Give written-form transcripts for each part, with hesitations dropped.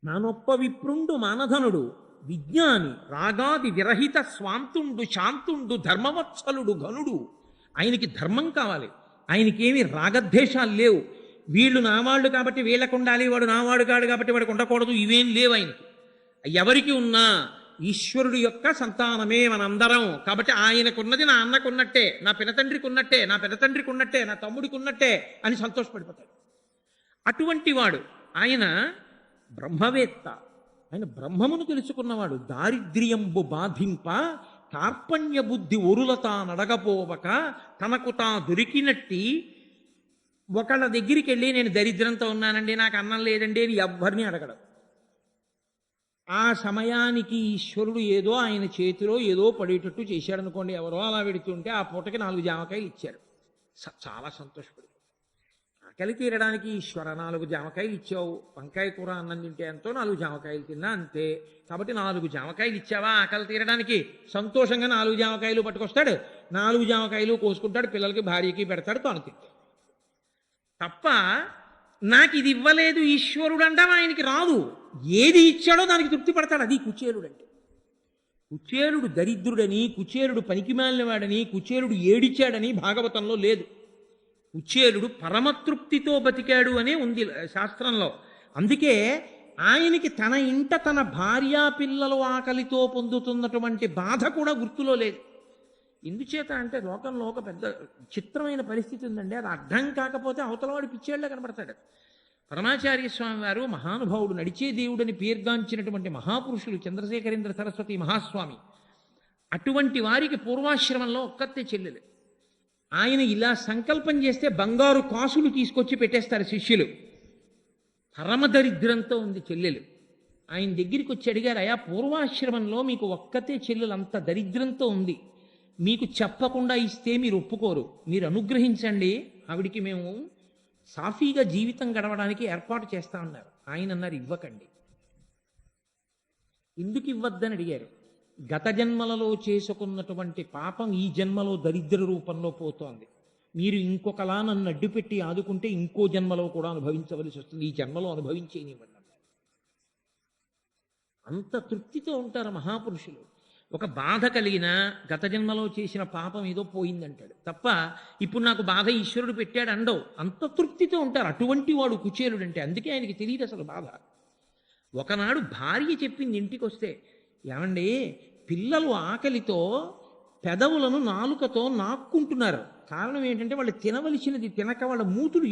నానొప్ప విప్రుండు మానధనుడు విజ్ఞాని రాగాది విరహిత స్వాంతుండు శాంతుండు ధర్మవత్సలుడు ఘనుడు. ఆయనకి ధర్మం కావాలి, ఆయనకేమి రాగద్వేషాలు లేవు. వీళ్ళు నావాళ్ళు కాబట్టి వీళ్ళకు ఉండాలి, వాడు నావాడు కాడు కాబట్టి వాడికి ఉండకూడదు, ఇవేం లేవు ఆయనకి. ఎవరికి ఉన్నా ఈశ్వరుడు యొక్క సంతానమే మనందరం కాబట్టి ఆయనకున్నది నా అన్నకున్నట్టే, నా పినతండ్రికి ఉన్నట్టే, నా పినతండ్రికి ఉన్నట్టే, నా తమ్ముడికి ఉన్నట్టే అని సంతోషపడిపోతాడు. అటువంటి వాడు ఆయన బ్రహ్మవేత్త, ఆయన బ్రహ్మమును తెలుసుకున్నవాడు. దారిద్ర్యంబు బాధింప కార్పణ్య బుద్ధి ఒరులతా నడగపోవక తనకు తా దొరికినట్టి. ఒకళ్ళ దగ్గరికి వెళ్ళి నేను దరిద్రంతో ఉన్నానండి, నాకు అన్నం లేదండి అని ఎవ్వరిని అడగడం. ఆ సమయానికి ఈశ్వరుడు ఏదో ఆయన చేతిలో ఏదో పడేటట్టు చేశాడనుకోండి, ఎవరో అలా పెడుతుంటే ఆ పూటకి 4 జామకాయలు ఇచ్చారు, చాలా సంతోషపడి. ఆకలి తీరడానికి ఈశ్వర 4 జామకాయలు ఇచ్చావు, వంకాయ కూర అన్నం తింటే ఎంతో 4 జామకాయలు తిన్నా అంతే, కాబట్టి 4 జామకాయలు ఇచ్చావా ఆకలి తీరడానికి, సంతోషంగా 4 జామకాయలు పట్టుకొస్తాడు, 4 జామకాయలు కోసుకుంటాడు, పిల్లలకి భార్యకి పెడతాడు, తాను తింటాడు. తప్ప నాకు ఇది ఇవ్వలేదు ఈశ్వరుడు అంటాం ఆయనకి రాదు. ఏది ఇచ్చాడో దానికి తృప్తి పడతాడు. అది కుచేలుడు అంటే. కుచేలుడు దరిద్రుడని, కుచేలుడు పనికిమాలినవాడని, కుచేలుడు ఏడిచాడని భాగవతంలో లేదు. కుచేలుడు పరమతృప్తితో బతికాడు అనే ఉంది శాస్త్రంలో. అందుకే ఆయనకి తన ఇంట తన భార్యా పిల్లలు ఆకలితో పొందుతున్నటువంటి బాధ కూడా గుర్తులో లేదు. ఎందుచేత అంటే లోకంలో ఒక పెద్ద చిత్రమైన పరిస్థితి ఉందండి. అది అర్థం కాకపోతే అవతలవాడు పిచ్చేళ్లే కనబడతాడు. పరమాచార్య స్వామి వారు మహానుభావుడు, నడిచే దేవుడని పేర్గాంచినటువంటి మహాపురుషులు చంద్రశేఖరేంద్ర సరస్వతి మహాస్వామి. అటువంటి వారికి పూర్వాశ్రమంలో ఒక్కతే చెల్లెలు. ఆయన ఇలా సంకల్పం చేస్తే బంగారు కాసులు తీసుకొచ్చి పెట్టేస్తారు శిష్యులు. పరమదరిద్రంతో ఉంది చెల్లెలు. ఆయన దగ్గరికి వచ్చి అడిగారు, అయా పూర్వాశ్రమంలో మీకు ఒక్కతే చెల్లెలు అంత దరిద్రంతో ఉంది, మీకు చెప్పకుండా ఇస్తే మీరు ఒప్పుకోరు, మీరు అనుగ్రహించండి, ఆవిడికి మేము సాఫీగా జీవితం గడవడానికి ఏర్పాటు చేస్తా ఉన్నారు. ఆయన అన్నారు, ఇవ్వకండి. ఎందుకు ఇవ్వద్దని అడిగారు. గత జన్మలలో చేసుకున్నటువంటి పాపం ఈ జన్మలో దరిద్ర రూపంలో పోతోంది. మీరు ఇంకొకలా నన్ను అడ్డుపెట్టి ఆదుకుంటే ఇంకో జన్మలో కూడా అనుభవించవలసి వస్తుంది, ఈ జన్మలో అనుభవించేనివ్వండి. అంత తృప్తితో ఉంటారు మహాపురుషులు. ఒక బాధ కలిగిన గత జన్మలో చేసిన పాపం ఏదో పోయిందంటాడు తప్ప ఇప్పుడు నాకు బాధ ఈశ్వరుడు పెట్టాడు అండవు. అంత తృప్తితో ఉంటారు. అటువంటి వాడు కుచేలుడు అంటే. అందుకే ఆయనకి తెలియదు అసలు బాధ. ఒకనాడు భార్య చెప్పింది ఇంటికి వస్తే, ఏమండి పిల్లలు ఆకలితో పెదవులను నాలుకతో నాక్కుంటున్నారు, కారణం ఏంటంటే వాళ్ళు తినవలసినది తినక వాళ్ళ మూతులు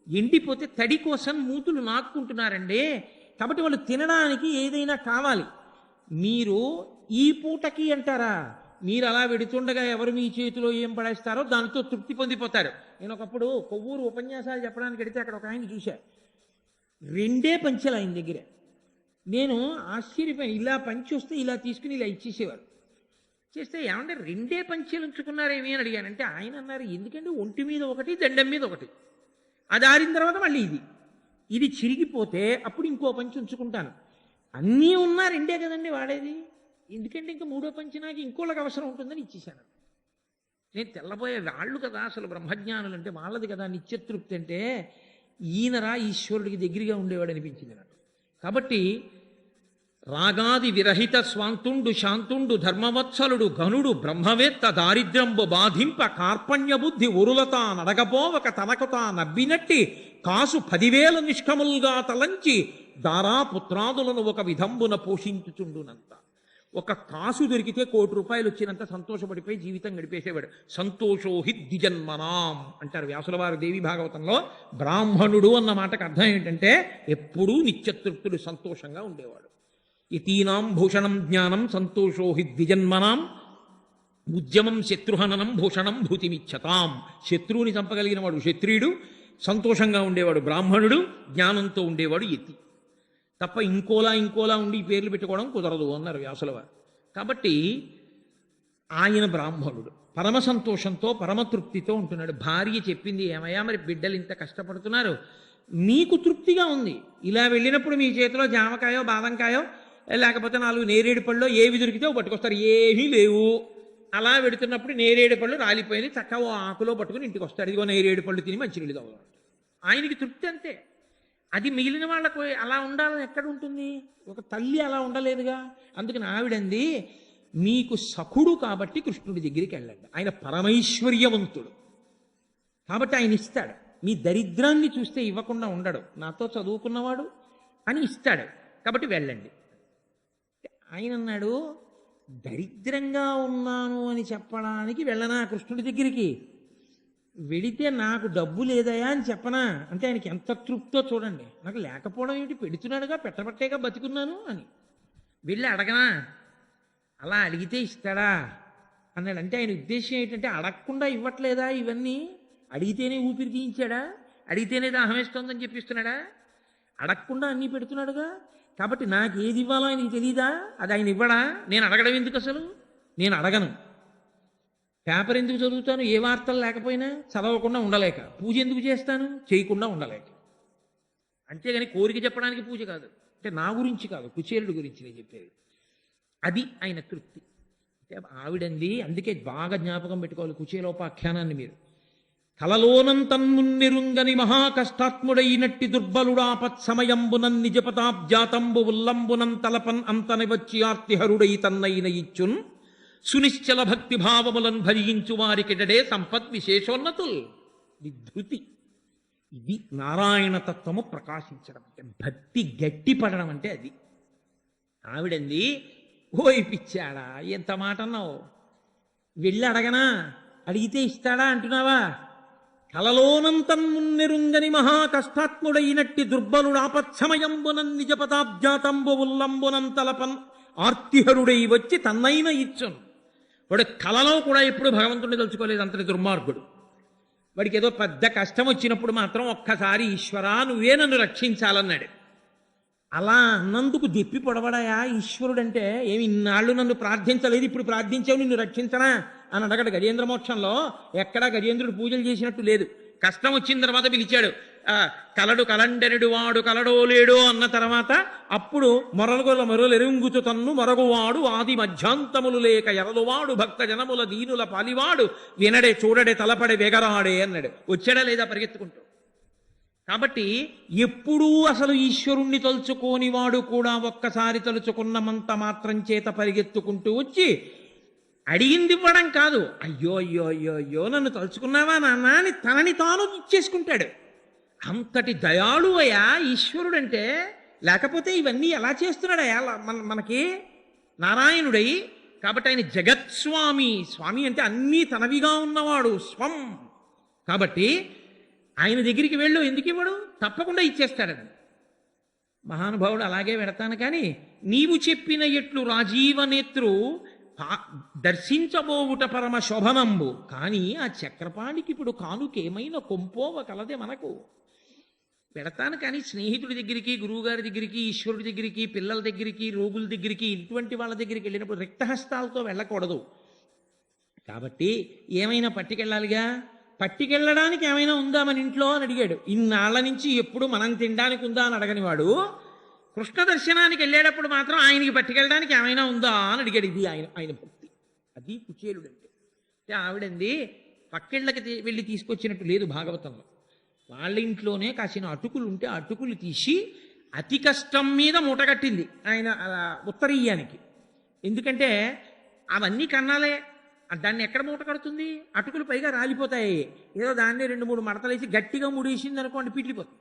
ఎండిపోతే తడి కోసం మూతులు నాక్కుంటున్నారండి, కాబట్టి వాళ్ళు తినడానికి ఏదైనా కావాలి, మీరు ఈ పూటకి అంటారా, మీరు అలా వెడుతుండగా ఎవరు మీ చేతిలో ఏం పడేస్తారో దానితో తృప్తి పొందిపోతారు. నేను ఒకప్పుడు కొవ్వూరు ఉపన్యాసాలు చెప్పడానికి వెడితే అక్కడ ఒక ఆయన చూశా, 2 పంచెలు ఆయన దగ్గర. నేను ఆశ్చర్యపోయాను, ఇలా పంచి వస్తే ఇలా తీసుకుని ఇలా ఇచ్చేసేవారు. చేస్తే ఏమంటే 2 పంచెలు ఉంచుకున్నారేమి అని అడిగానంటే ఆయన అన్నారు, ఎందుకంటే ఒంటి మీద ఒకటి దండం మీద ఒకటి, అది ఆరిన తర్వాత మళ్ళీ ఇది చిరిగిపోతే అప్పుడు ఇంకో పంచి ఉంచుకుంటాను, అన్నీ ఉన్నా 2 కదండి వాడేది, ఎందుకంటే ఇంకా 3వ పంచి నాకు ఇంకోళ్ళకి అవసరం ఉంటుందని ఇచ్చేశాను. నేను తెల్లబోయే వాళ్ళు కదా అసలు బ్రహ్మజ్ఞానులు అంటే, వాళ్ళది కదా నిత్యతృప్తి అంటే. ఈయనరా ఈశ్వరుడికి దగ్గరగా ఉండేవాడు అనిపించింది నాకు. కాబట్టి రాగాది విరహిత స్వాంతుండు శాంతుండు ధర్మవత్సలుడు ఘనుడు బ్రహ్మవేత్త దారిద్ర్యంబు బాధింప కార్పణ్య బుద్ధి ఒరులతా నడగపోవక తనకు తా నవ్వినట్టి కాసు 10,000 నిష్కములుగా తలంచి దారాపుత్రాదులను ఒక విధంబున పోషించుచుండునంత. ఒక కాసు దొరికితే 1 కోటి రూపాయలు వచ్చినంత సంతోషపడిపోయి జీవితం గడిపేసేవాడు. సంతోషోహి ద్విజన్మనాం అంటారు వ్యాసుల వారు దేవి భాగవతంలో. బ్రాహ్మణుడు అన్న మాటకు అర్థం ఏంటంటే ఎప్పుడూ నిత్యతృప్తుడు, సంతోషంగా ఉండేవాడు. యతీనాం భూషణం జ్ఞానం సంతోషోహి ద్విజన్మనాం ఉద్యమం శత్రుహననం భూషణం భూతిమిచ్చతాం. శత్రువుని చంపగలిగిన వాడు క్షత్రియుడు, సంతోషంగా ఉండేవాడు బ్రాహ్మణుడు, జ్ఞానంతో ఉండేవాడు యతి. తప్ప ఇంకోలా ఉండి పేర్లు పెట్టుకోవడం కుదరదు అన్నారు వ్యాసుల వారు. కాబట్టి ఆయన బ్రాహ్మణుడు పరమ సంతోషంతో పరమతృప్తితో ఉంటున్నాడు. భార్య చెప్పింది, ఏమయ్యా మరి బిడ్డలు ఇంత కష్టపడుతున్నారు, మీకు తృప్తిగా ఉంది, ఇలా వెళ్ళినప్పుడు మీ చేతిలో జామకాయో బాదంకాయో లేకపోతే 4 నేరేడు పళ్ళు ఏవి దొరికితే పట్టుకొస్తారు, ఏమీ లేవు. అలా వెడుతున్నప్పుడు నేరేడు పళ్ళు రాలిపోయింది, చక్కగా ఆకులో పట్టుకుని ఇంటికి వస్తాడు, ఇదిగో నేరేడు పళ్ళు తిని మంచినీళ్ళు తాగుతాడు. ఆయనకి తృప్తి అంతే. అది మిగిలిన వాళ్ళకు అలా ఉండాలని ఎక్కడ ఉంటుంది? ఒక తల్లి అలా ఉండలేదుగా. అందుకని ఆవిడంది, మీకు సఖుడు కాబట్టి కృష్ణుడి దగ్గరికి వెళ్ళండి, ఆయన పరమైశ్వర్యవంతుడు కాబట్టి ఆయన ఇస్తాడు. మీ దరిద్రాన్ని చూస్తే ఇవ్వకుండా ఉండడు, నాతో చదువుకున్నవాడు అని ఇస్తాడు కాబట్టి వెళ్ళండి. ఆయన అన్నాడు, దరిద్రంగా ఉన్నాను అని చెప్పడానికి వెళ్ళనా కృష్ణుడి దగ్గరికి? వెళితే నాకు డబ్బు లేదయా అని చెప్పనా అంటే ఆయనకి ఎంత తృప్తో చూడండి. నాకు లేకపోవడం ఏమిటి, పెడుతున్నాడుగా, పెట్టబట్టేగా బతికున్నాను అని. వెళ్ళి అడగనా? అలా అడిగితే ఇస్తాడా అన్నాడు. అంటే ఆయన ఉద్దేశం ఏంటంటే అడగకుండా ఇవ్వట్లేదా ఇవన్నీ? అడిగితేనే ఊపిరి తీయించాడా? అడిగితేనే దాహం వేస్తోందని చెప్పిస్తున్నాడా? అడగకుండా అన్నీ పెడుతున్నాడుగా. కాబట్టి నాకు ఏది ఇవ్వాలో ఆయనకి తెలీదా? అది ఆయన ఇవ్వడా? నేను అడగడం ఎందుకు అసలు? నేను అడగను. పేపర్ ఎందుకు చదువుతాను? ఏ వార్తలు లేకపోయినా చదవకుండా ఉండలేక. పూజ ఎందుకు చేస్తాను? చేయకుండా ఉండలేక. అంతేగాని కోరిక చెప్పడానికి పూజ కాదు. అంటే నా గురించి కాదు, కుచేలుడి గురించి నేను చెప్పేది. అది ఆయన తృప్తి. అంటే ఆవిడంది. అందుకే బాగా జ్ఞాపకం పెట్టుకోవాలి కుచేలోపాఖ్యానాన్ని మీరు. కలలోనంతన్నున్నెరుంగని మహాకష్టాత్ముడైనట్టి దుర్బలుడాపత్సమయంబునన్ నిజపతాబ్జాతంబు ఉల్లంబునం తలపన్ అంతని వచ్చి ఆర్తిహరుడై తన్నైన ఇచ్చున్ సునిశ్చల భక్తి భావములను భజించు వారికిడడే సంపద్ విశేషోన్నతుల్. విధృతి. ఇది నారాయణ తత్వము ప్రకాశించడం అంటే, భక్తి గట్టిపడడం అంటే అది. ఆవిడంది, ఓయ్ పిచ్చాడా, ఎంత మాట అన్నావు, వెళ్ళి అడగనా? అడిగితే ఇస్తాడా అంటున్నావా? కలలోనంతన్మున్నెరుంగని మహాకష్టాత్ముడైనట్టి దుర్బలుడాపత్సమయంబునన్ నిజపదాబ్జాతంబు ఉల్లంబునంతలపన్ ఆర్తిహరుడై వచ్చి తన్నైన ఇచ్చును. వాడు కలలో కూడా ఎప్పుడు భగవంతుడిని తలుచుకోలేదు, అంతటి దుర్మార్గుడు. వాడికి ఏదో పెద్ద కష్టం వచ్చినప్పుడు మాత్రం ఒక్కసారి ఈశ్వరా నువ్వే నన్ను రక్షించాలన్నాడు. అలా అన్నందుకు దెప్పి పొడవడాయా ఈశ్వరుడంటే? ఏమి ఇన్నాళ్ళు నన్ను ప్రార్థించలేదు, ఇప్పుడు ప్రార్థించావు నిన్ను రక్షించనా అని అడగడు. గజేంద్ర మోక్షంలో ఎక్కడా గజేంద్రుడు పూజలు చేసినట్టు లేదు. కష్టం వచ్చిన తర్వాత పిలిచాడు. కలడు కలండెనుడు వాడు కలడో లేడో అన్న తర్వాత అప్పుడు మొరలుగొల మొరలు ఎరుంగుచు తన్ను మొరగువాడు ఆది మధ్యాంతములు లేక ఎరలువాడు భక్త జనముల దీనుల పాలివాడు వినడే చూడడే తలపడే వెగరాడే అన్నాడు. వచ్చాడా లేదా పరిగెత్తుకుంటూ? కాబట్టి ఎప్పుడూ అసలు ఈశ్వరుణ్ణి తలుచుకోని వాడు కూడా ఒక్కసారి తలుచుకున్నమంత మాత్రం చేత పరిగెత్తుకుంటూ వచ్చి అడిగింది ఇవ్వడం కాదు, అయ్యో అయ్యో అయ్యో అయ్యో నన్ను తలుచుకున్నావా నాన్న అని తనని తాను ఇచ్చేసుకుంటాడు. అంతటి దయాళువయ్యా ఈశ్వరుడంటే. లేకపోతే ఇవన్నీ ఎలా చేస్తున్నాడయా మనకి నారాయణుడై? కాబట్టి ఆయన జగత్స్వామి. స్వామి అంటే అన్నీ తనవిగా ఉన్నవాడు, స్వం. కాబట్టి ఆయన దగ్గరికి వెళ్ళు, ఎందుకు ఇవ్వడు? తప్పకుండా ఇచ్చేస్తాడని. మహానుభావుడు అలాగే పెడతాను. కానీ నీవు చెప్పిన ఎట్లు రాజీవనేత్రు దర్శించబోవుట పరమ శోభనంబు. కానీ ఆ చక్రపాణికి ఇప్పుడు కానుకేమైనా కొంపోవ కలదే మనకు. పెడతాను కానీ స్నేహితుడి దగ్గరికి, గురువుగారి దగ్గరికి, ఈశ్వరుడి దగ్గరికి, పిల్లల దగ్గరికి, రోగుల దగ్గరికి, ఇటువంటి వాళ్ళ దగ్గరికి వెళ్ళినప్పుడు రిక్తహస్తాలతో వెళ్ళకూడదు. కాబట్టి ఏమైనా పట్టుకెళ్ళాలిగా. పట్టుకెళ్ళడానికి ఏమైనా ఉందా మన ఇంట్లో అని అడిగాడు. ఇన్నాళ్ల నుంచి ఎప్పుడు మనం తినడానికి ఉందా అని అడగని వాడు కృష్ణ దర్శనానికి వెళ్ళేటప్పుడు మాత్రం ఆయనకి పట్టుకెళ్ళడానికి ఏమైనా ఉందా అని అడిగాడు. ఇది ఆయన భక్తి. అది కుచేలుడు అంటే ఆవిడంది పక్కిళ్ళకి వెళ్ళి తీసుకొచ్చినట్టు లేదు భాగవతంలో. వాళ్ళ ఇంట్లోనే కాసిన అటుకులు ఉంటే అటుకులు తీసి అతి కష్టం మీద మూటగట్టింది ఆయన ఉత్తరీయానికి. ఎందుకంటే అవన్నీ కన్నాలే, దాన్ని ఎక్కడ మూట కడుతుంది? అటుకులు పైగా రాలిపోతాయి. ఏదో దాన్ని 2-3 మడతలేసి గట్టిగా ముడేసింది అనుకోండి, పిట్లిపోతుంది.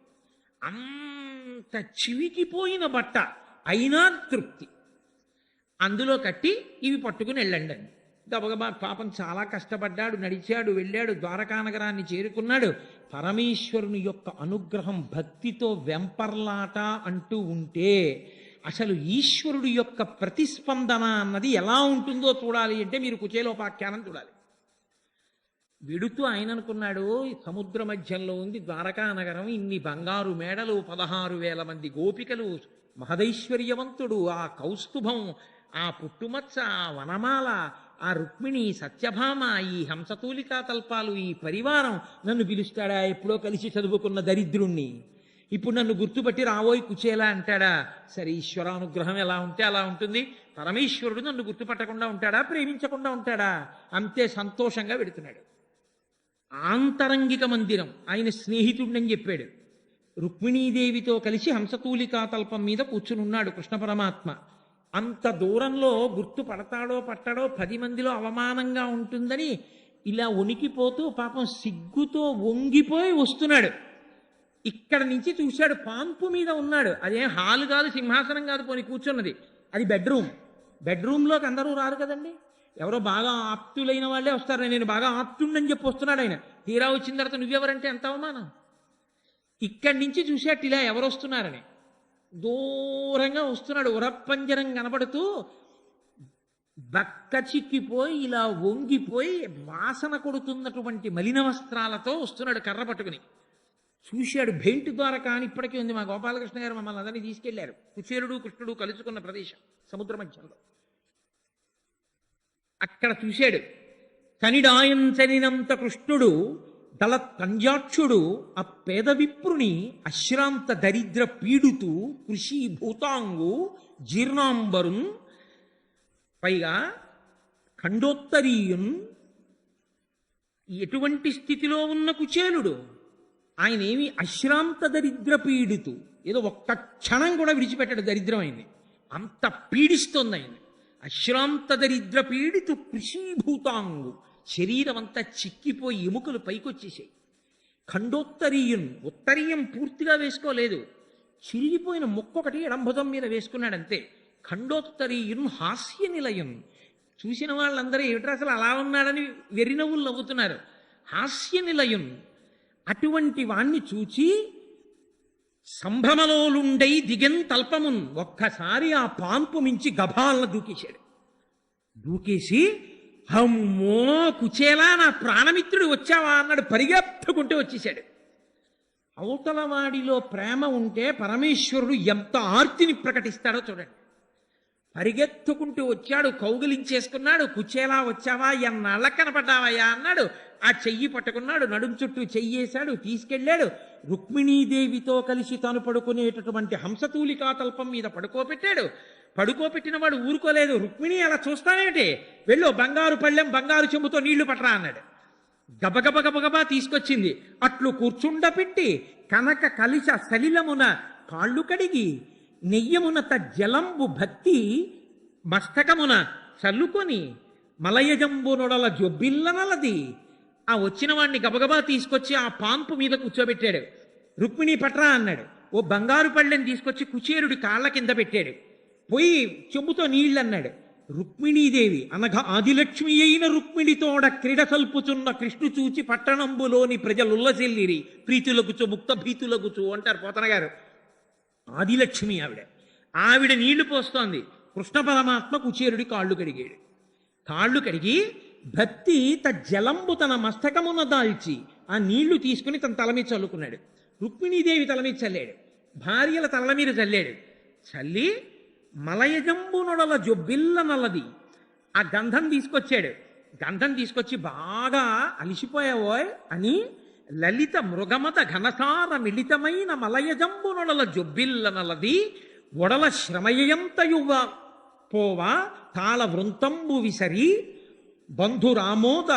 అంత చివికిపోయిన బట్ట అయినా తృప్తి. అందులో కట్టి ఇవి పట్టుకుని వెళ్ళండి అని. గబగబా పాపం చాలా కష్టపడ్డాడు, నడిచాడు, వెళ్ళాడు, ద్వారకానగరాన్ని చేరుకున్నాడు. పరమేశ్వరుని యొక్క అనుగ్రహం భక్తితో వెంపర్లాట అంటూ ఉంటే అసలు ఈశ్వరుడు యొక్క ప్రతిస్పందన అన్నది ఎలా ఉంటుందో చూడాలి అంటే మీరు కుచేలోపాఖ్యానం చూడాలి. వెడుతూ ఆయన అనుకున్నాడు, సముద్ర మధ్యంలో ఉంది ద్వారకా నగరం, ఇన్ని బంగారు మేడలు, 16,000 మంది గోపికలు, మహదైశ్వర్యవంతుడు, ఆ కౌస్తుభం, ఆ పుట్టుమచ్చ, ఆ వనమాల, ఆ రుక్మిణి, సత్యభామ, ఈ హంసతూలికా తల్పాలు, ఈ పరివారం నన్ను పిలుస్తాడా? ఎప్పుడో కలిసి చదువుకున్న దరిద్రుణ్ణి ఇప్పుడు నన్ను గుర్తుపట్టి రావోయ్ కుచేలా అంటాడా? సరే, ఈశ్వరానుగ్రహం ఎలా ఉంటే అలా ఉంటుంది. పరమేశ్వరుడు నన్ను గుర్తుపట్టకుండా ఉంటాడా? ప్రేమించకుండా ఉంటాడా? అంతే సంతోషంగా పెడుతున్నాడు. ఆంతరంగిక మందిరం ఆయన స్నేహితుడిని చెప్పాడు. రుక్మిణీదేవితో కలిసి హంసతూలికా తల్పం మీద కూర్చుని ఉన్నాడు కృష్ణ పరమాత్మ. అంత దూరంలో గుర్తు పడతాడో పట్టడో 10 మందిలో అవమానంగా ఉంటుందని ఇలా వణికిపోతూ పాపం సిగ్గుతో వంగిపోయి వస్తున్నాడు. ఇక్కడ నుంచి చూశాడు, పాన్పు మీద ఉన్నాడు. అదేం హాలు కాదు, సింహాసనం కాదు, పోని కూర్చున్నది, అది బెడ్రూమ్. బెడ్రూమ్లోకి అందరూ రారు కదండి, ఎవరో బాగా ఆప్తులైన వాళ్ళే వస్తారు. నేను బాగా ఆప్తుండని చెప్పి వస్తున్నాడు ఆయన. తీరా వచ్చిన తర్వాత నువ్వెవరంటే ఎంత అవమానం. ఇక్కడి నుంచి చూసేట్టు ఇలా ఎవరు వస్తున్నారని దూరంగా వస్తున్నాడు. ఉరప్పంజరం కనబడుతూ బక్క చిక్కిపోయి ఇలా వంగిపోయి వాసన కొడుతున్నటువంటి మలిన వస్త్రాలతో వస్తున్నాడు కర్ర పట్టుకుని. చూశాడు, భేంటు ద్వారా కాని ఇప్పటికీ ఉంది. మా గోపాలకృష్ణ గారు మమ్మల్ని అందరినీ తీసుకెళ్లారు. కుచేరుడు కృష్ణుడు కలుసుకున్న ప్రదేశం సముద్ర మధ్యంలో. అక్కడ చూశాడు, కనిడాయంచనినంత కృష్ణుడు దళ కంజాక్షుడు ఆ పేద విప్రుని అశ్రాంత దరిద్ర పీడుతూ కృషి భూతాంగు జీర్ణాంబరున్, పైగా ఖండోత్తరీయున్. ఎటువంటి స్థితిలో ఉన్న కుచేలుడు, ఆయన ఏమి అశ్రాంత దరిద్ర పీడితూ, ఏదో ఒక్క క్షణం కూడా విడిచిపెట్టాడు దరిద్రం అయింది, అంత పీడిస్తోంది ఆయన. అశ్రాంత దరిద్ర పీడితు కృషీభూతాంగు, శరీరం అంతా చిక్కిపోయి ఎముకలు పైకొచ్చేసాయి. ఖండోత్తరీయున్, ఉత్తరీయం పూర్తిగా వేసుకోలేదు, చిరిగిపోయిన మొక్కొకటి ఎడంభుజం మీద వేసుకున్నాడంతే. ఖండోత్తరీయున్ హాస్య నిలయం. చూసిన వాళ్ళందరూ ఏమిట్రా అసలు అలా ఉన్నాడని వెర్రినవ్వులు నవ్వుతున్నారు. హాస్య నిలయం. అటువంటి వాణ్ణి చూచి సంభ్రమలోలుండై దిగన్ తల్పమున్, ఒక్కసారి ఆ పాన్పు మించి గభాలను దూకేశాడు. దూకేసి, అమ్మో కుచేలా నా ప్రాణమిత్రుడు వచ్చావా అన్నాడు. పరిగెత్తుకుంటూ వచ్చేశాడు. అవతలవాడిలో ప్రేమ ఉంటే పరమేశ్వరుడు ఎంత ఆర్తిని ప్రకటిస్తాడో చూడండి. పరిగెత్తుకుంటూ వచ్చాడు, కౌగిలించేసుకున్నాడు. కుచేలా వచ్చావా, ఎన్నాళ్ళ కనపడ్డావయ్యా అన్నాడు. ఆ చెయ్యి పట్టుకున్నాడు, నడుం చుట్టూ చెయ్యేశాడు, తీసుకెళ్ళాడు. రుక్మిణీదేవితో కలిసి తాను పడుకునేటటువంటి హంసతూలికా తల్పం మీద పడుకోబెట్టాడు. పడుకోబెట్టిన వాడు ఊరుకోలేదు. రుక్మిణి అలా చూస్తానేమిటి, వెళ్ళు బంగారు పళ్ళెం బంగారు చెంబుతో నీళ్లు పట్టరా అన్నాడు. గబగబ గబగబా తీసుకొచ్చింది. అట్లు కూర్చుండపెట్టి కనక కలిస సలిలమున కాళ్ళు కడిగి నెయ్యమునత జలంబు భక్తి మస్తకమున చల్లుకొని మలయజంబు నొడల జొబ్బిల్లనలది. ఆ వచ్చిన వాడిని గబగబా తీసుకొచ్చి ఆ పాన్పు మీద కూర్చోబెట్టాడు. రుక్మిణి పట్రా అన్నాడు. ఓ బంగారు పళ్ళెం తీసుకొచ్చి కుచేరుడి కాళ్ళ కింద పెట్టాడు. పోయి చెంబుతో నీళ్ళు అన్నాడు. రుక్మిణీదేవి అనగా ఆదిలక్ష్మి అయిన రుక్మిణితోడ క్రీడ సల్పుచున్న కృష్ణు చూచి పట్టణంబులోని ప్రజలుల్లసిల్లిరి ప్రీతులగుచు ముక్త భీతులగుచు అంటారు పోతన గారు. ఆదిలక్ష్మి ఆవిడ నీళ్లు పోస్తోంది. కృష్ణ పరమాత్మ కుచేరుడి కాళ్ళు కడిగాడు. కాళ్ళు కడిగి భక్తి జలంబు తన మస్తకమున దాల్చి ఆ నీళ్లు తీసుకుని తన తల మీద చల్లుకున్నాడు. రుక్మిణీదేవి తల మీద చల్లాడు, భార్యల తల మీద చల్లాడు. చల్లి మలయజంబు నొడల జొబ్బిల్ల నల్లది ఆ గంధం తీసుకొచ్చాడు. గంధం తీసుకొచ్చి బాగా అలిసిపోయావోయ్ అని లలిత మృగమత ఘనసార మిళితమైన మలయజంబు నొడల జొబ్బిల్ల నల్లది ఒడల శ్రమయంతయువ పోవా తాళ వృంతంబు విసరి బంధురామోద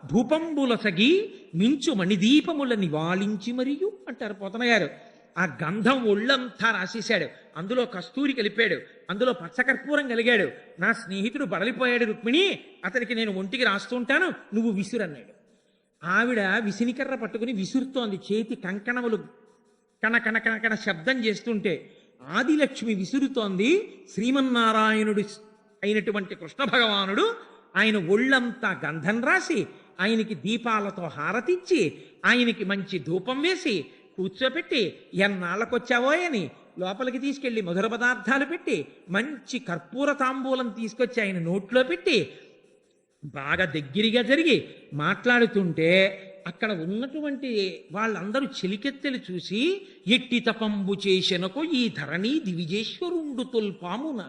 ధూపంబుల సగి మించు మణిదీపముల నివాళించి మరియు అంటారు పోతన గారు. ఆ గంధం ఒళ్ళంతా రాసేశాడు. అందులో కస్తూరి కలిపాడు, అందులో పచ్చకర్పూరం కలిగాడు. నా స్నేహితుడు బడలిపోయాడు రుక్మిణి, అతనికి నేను ఒంటికి రాస్తుంటాను, నువ్వు విసురన్నాడు. ఆవిడ విసినికర్ర పట్టుకుని విసురుతోంది. చేతి కంకణములు కణ కణ కణ శబ్దం చేస్తుంటే ఆదిలక్ష్మి విసురుతోంది. శ్రీమన్నారాయణుడు అయినటువంటి కృష్ణ భగవానుడు ఆయన ఒళ్ళంతా గంధం రాసి ఆయనకి దీపాలతో హారతిచ్చి ఆయనకి మంచి ధూపం వేసి కూర్చోపెట్టి ఎన్నాళ్ళకొచ్చావోయని లోపలికి తీసుకెళ్లి మధుర పదార్థాలు పెట్టి మంచి కర్పూర తాంబూలం తీసుకొచ్చి ఆయన నోట్లో పెట్టి బాగా దగ్గరగా జరిగి మాట్లాడుతుంటే అక్కడ ఉన్నటువంటి వాళ్ళందరూ చెలికెత్తెలు చూసి ఎట్టి తపంబు చేసెనకు ఈ ధరణి దివిజేశ్వరుండు తొల్పామున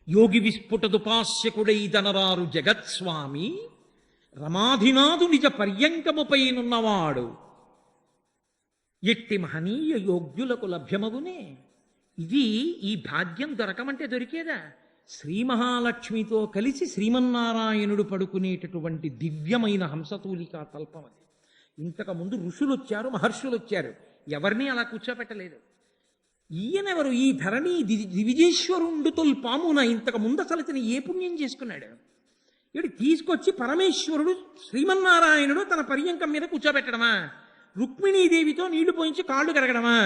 యోగి విస్ఫుటదుపాస్యకుడై దనరారు జగత్స్వామి రమాధినాథు నిజ పర్యంకముపైనున్నవాడు ఎట్టి మహనీయ యోగ్యులకు లభ్యమగునే. ఇది ఈ భాగ్యం దొరకమంటే దొరికేదా? శ్రీ మహాలక్ష్మితో కలిసి శ్రీమన్నారాయణుడు పడుకునేటటువంటి దివ్యమైన హంసతూలికా తల్పం అది. ఇంతకుముందు ఋషులు వచ్చారు, మహర్షులు వచ్చారు. ఎవరిని అలా కూర్చోపెట్టలేదు. ఈయనెవరు? ఈ ధరణి దివిజేశ్వరుండు తొల్పామున ఇంతకు ముందు అసలు ఇతను ఏ పుణ్యం చేసుకున్నాడు? ఇవి తీసుకొచ్చి పరమేశ్వరుడు శ్రీమన్నారాయణుడు తన పర్యంకం మీద కూర్చోబెట్టడమా? రుక్మిణీదేవితో నీళ్లు పోయించి కాళ్ళు కరగడమా?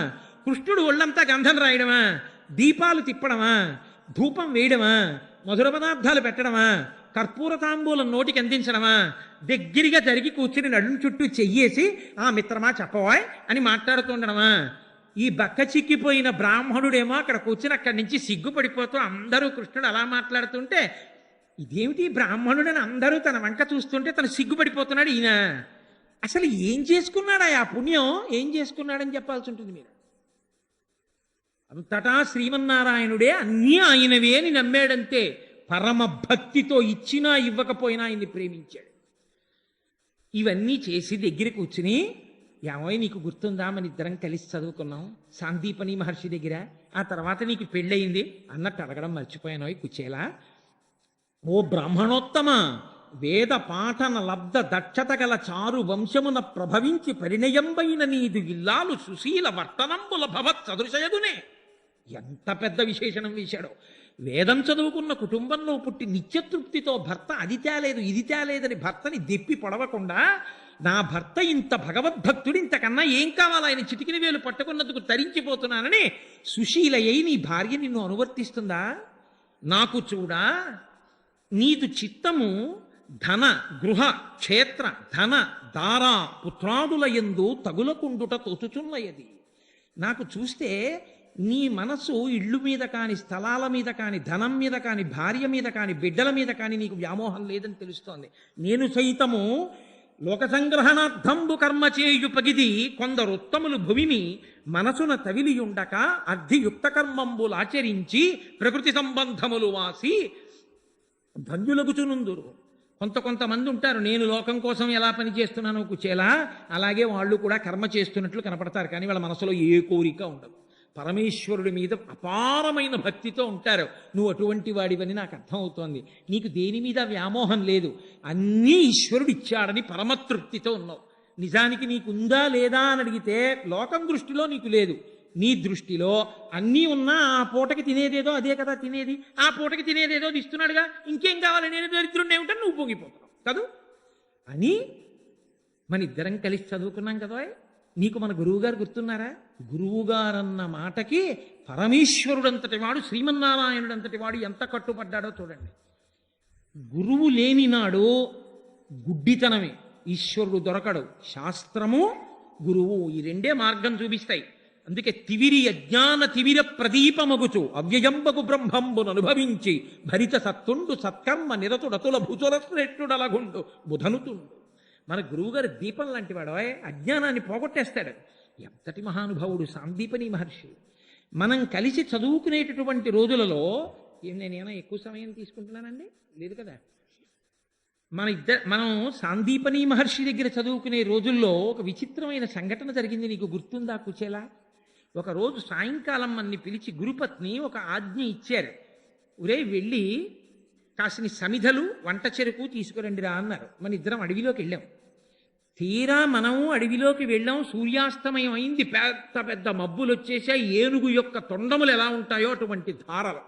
కృష్ణుడు ఒళ్ళంతా గంధం రాయడమా? దీపాలు తిప్పడమా? ధూపం వేయడమా? మధుర పదార్థాలు పెట్టడమా? కర్పూర తాంబూలం నోటికి అందించడమా? దగ్గరగా జరిగి కూర్చుని నడుం చుట్టూ చెయ్యేసి ఆ మిత్రమా చెప్పవాయ్ అని మాట్లాడుతుండడమా? ఈ బక్క చిక్కిపోయిన బ్రాహ్మణుడేమో అక్కడ కూర్చుని అక్కడి నుంచి సిగ్గుపడిపోతూ అందరూ కృష్ణుడు అలా మాట్లాడుతుంటే ఇదేమిటి బ్రాహ్మణుడని అందరూ తన వంక చూస్తుంటే తను సిగ్గుపడిపోతున్నాడు. ఈయన అసలు ఏం చేసుకున్నాడా? ఆ పుణ్యం ఏం చేసుకున్నాడని చెప్పాల్సి ఉంటుంది మీరు. అంతటా శ్రీమన్నారాయణుడే అన్నీ ఆయనవే అని నమ్మాడంతే. పరమ భక్తితో ఇచ్చినా ఇవ్వకపోయినా ఆయన్ని ప్రేమించాడు. ఇవన్నీ చేసి దగ్గర కూర్చుని ఏమో నీకు గుర్తుందా మన ఇద్దరం కలిసి చదువుకున్నాం సాందీపని మహర్షి దగ్గర, ఆ తర్వాత నీకు పెళ్ళయింది అన్నట్టు అడగడం మర్చిపోయాను కుచేలా. ఓ బ్రాహ్మణోత్తమ, వేద పాఠన లబ్ధ దక్షత గల చారు వంశమున ప్రభవించి పరిణయంబైన నీదు ఇల్లాలు సుశీల వర్తనంబుల భవత్ సదృశయదునే. ఎంత పెద్ద విశేషణం వేశాడో! వేదం చదువుకున్న కుటుంబంలో పుట్టి నిత్యతృప్తితో భర్త అది తేలేదు ఇది తేలేదని భర్తని దెప్పి పొడవకుండా, నా భర్త ఇంత భగవద్భక్తుడు, ఇంతకన్నా ఏం కావాలి, ఆయన చిటికిన వేలు పట్టుకున్నందుకు తరించిపోతున్నానని సుశీలయ్యి నీ భార్య నిన్ను అనువర్తిస్తుందా? నాకు చూడా, నీదు చిత్తము ధన గృహ క్షేత్ర ధన దారా పుత్రాదుల యందు తగులకుండుట తోచుచున్నయది. నాకు చూస్తే నీ మనసు ఇళ్ళు మీద కాని, స్థలాల మీద కాని, ధనం మీద కాని, భార్య మీద కాని, బిడ్డల మీద కాని నీకు వ్యామోహం లేదని తెలుస్తోంది. నేను సైతము లోక సంగ్రహణార్థంబు కర్మ చేయు పగిది కొందరు ఉత్తములు భూమిని మనసున తవిలియుండక అర్ధియుక్త కర్మంబులాచరించి ప్రకృతి సంబంధములు వాసి ధన్యులగుచునుందురు. కొంతమంది ఉంటారు, నేను లోకం కోసం ఎలా పని చేస్తున్నానో కుచేలా అలాగే వాళ్ళు కూడా కర్మ చేస్తున్నట్లు కనపడతారు, కానీ వాళ్ళ మనసులో ఏ కోరిక ఉండదు. పరమేశ్వరుడి మీద అపారమైన భక్తితో ఉంటారు. నువ్వు అటువంటి వాడివని నాకు అర్థమవుతోంది. నీకు దేని మీద వ్యామోహం లేదు, అన్నీ ఈశ్వరుడు ఇచ్చాడని పరమతృప్తితో ఉన్నావు. నిజానికి నీకుందా లేదా అని అడిగితే లోకం దృష్టిలో నీకు లేదు, నీ దృష్టిలో అన్నీ ఉన్నా ఆ పూటకి తినేదేదో అదే కదా తినేది, ఆ పూటకి తినేదేదో ఇస్తున్నాడుగా, ఇంకేం కావాలి, నేను దరిద్రుడిని ఏమిటని నువ్వు పొంగిపోతున్నావు కదూ అని మన ఇద్దరం కలిసి చదువుకున్నాం కదా. నీకు మన గురువుగారు గుర్తున్నారా? గురువుగారన్న మాటకి పరమేశ్వరుడంతటి వాడు, శ్రీమన్నారాయణుడంతటి వాడు ఎంత కట్టుపడ్డాడో చూడండి. గురువు లేని నాడు గుడ్డితనమే, ఈశ్వరుడు దొరకడు. శాస్త్రము గురువు ఈ రెండే మార్గం చూపిస్తాయి. అందుకే తివిరి అజ్ఞాన తివిర ప్రదీపమగుచు అవ్యయంబగు బ్రహ్మంబును అనుభవించి భరిత సత్తుండు సత్కర్మ నిరతుడతుల భుజరశ్రేష్ఠుడలగుండు బుధనుతుండు. మన గురువుగారు దీపం లాంటి వాడు, అజ్ఞానాన్ని పోగొట్టేస్తాడు. ఎంతటి మహానుభావుడు సాందీపని మహర్షి. మనం కలిసి చదువుకునేటటువంటి రోజులలో నేనేమైనా ఎక్కువ సమయం తీసుకుంటున్నానండి? లేదు కదా. మనం సాందీపని మహర్షి దగ్గర చదువుకునే రోజుల్లో ఒక విచిత్రమైన సంఘటన జరిగింది. నీకు గుర్తుందా కుచేలా? ఒకరోజు సాయంకాలం మన్ని పిలిచి గురుపత్ని ఒక ఆజ్ఞ ఇచ్చారు. ఒరే వెళ్ళి కాసిని సమిధలు వంట చెరుకు తీసుకురండిరా అన్నారు. మన ఇద్దరం అడవిలోకి వెళ్ళాం. తీరా మనము అడవిలోకి వెళ్ళాం, సూర్యాస్తమయం అయింది, పెద్ద పెద్ద మబ్బులు వచ్చేసాయి, ఏనుగు యొక్క తొండములు ఎలా ఉంటాయో అటువంటి ధారలు,